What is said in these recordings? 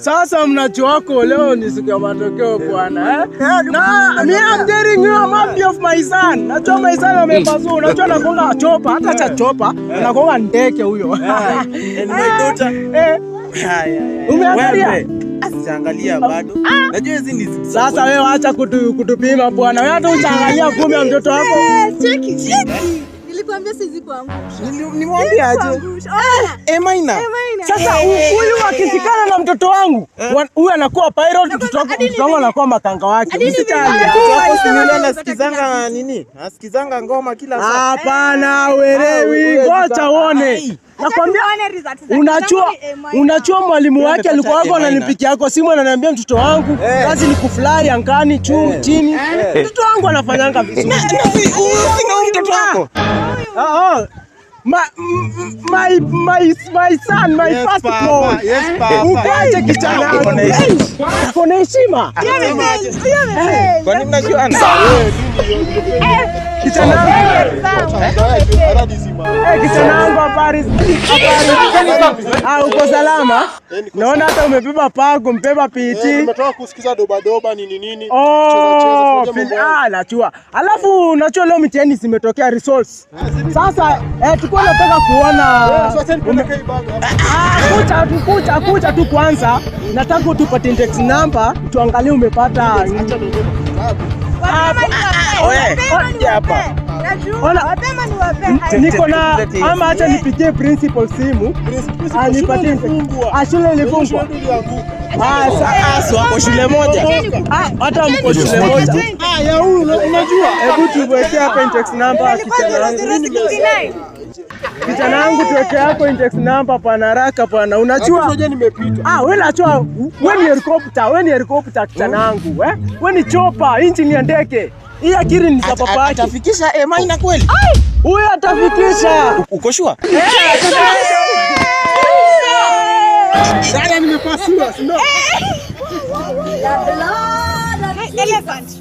Sasa mnajua leo ni siku ya matokeo bwana. Na me I'm telling you, I'm happy of my son. Najua my son amepasua. Unajua anakonga chopa, hata cha chopa, anakonga ndeke huyo. Umeangalia? Asiangalia bado. Najua hizi ni sasa wewe acha kutupima bwana. Wewe hata unaangalia kumi ya mtoto wako. Cheki. Nilikwambia sizi kuangusha. Nimwambia aje? Maina. Sasa huyu akishikana na mtoto wangu, huyu anakuwa pilot, mtoto wangu anakuwa makanga wake. Msichana. Hapo simila nasikizanga nini? Nasikizanga ngoma kila saa. Hapana, uelewi. Ngoja uone. Nakwambia unachua mwalimu wake alikuwa hapo ananipikia yako simu ananiambia mtoto wangu kazi ni kuflari angani chini. Mtoto wangu anafanyanga vizuri. Mtoto wako. My son, my first born. Yes, papa. Ukaje kijana. Kuna heshima. Kwa nini mnajuana? Kijana wangu habari. Uko salama? Naona hata umebeba pago, mbeba piti. Nimetoka kusikiza doba nini. Nachua. Alafu nachua leo mitihani zimetokea results. Sasa tulikuwa nataka kuona kucha tu kwanza. Nataka utupate index number, tuangalie umepata niko na ama acha nipigie principal simu anipatie shule ilifungwa. Wako shule moja. Hata mko shule moja. Ya huyu unajua. Hebu tuweke hapa index number kijana wangu tuweke hapo index number pana haraka pana. Unajua nimepita. Wewe unajua wewe ni helicopter kijana wangu wewe ni chopper engine ya ndege. Hii akili ni za papa yake. Atafikisha Maina kweli? Huyu atafikisha. Uko sure? Sasa nimepasua, sio?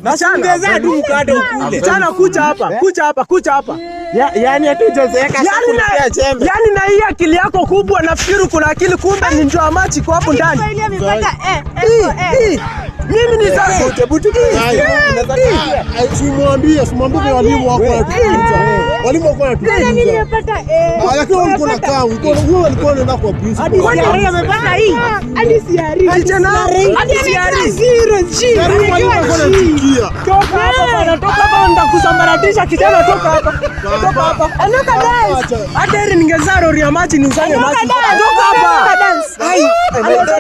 Nasongeza tu mkado kule. Sana kucha hapa. Yaani hatujazeeka sasa kulipia chembe. Yaani na hii akili yako kubwa nafikiri kuna akili kumbe ni njoo machi kwa hapo ndani. Mimi ni sasa simwambie walimu wako walimu wako lakini walikuwa na kaa wewe walikuwa unaenda kwa principal Kwani amepata hii? Hadi siari. Hadi zero G. Toka hapa ndakusambaratisha kijana toka hapa. Anuka dance. Hata ningezaro ria machi ni usanye machi. Toka hapa. Dance.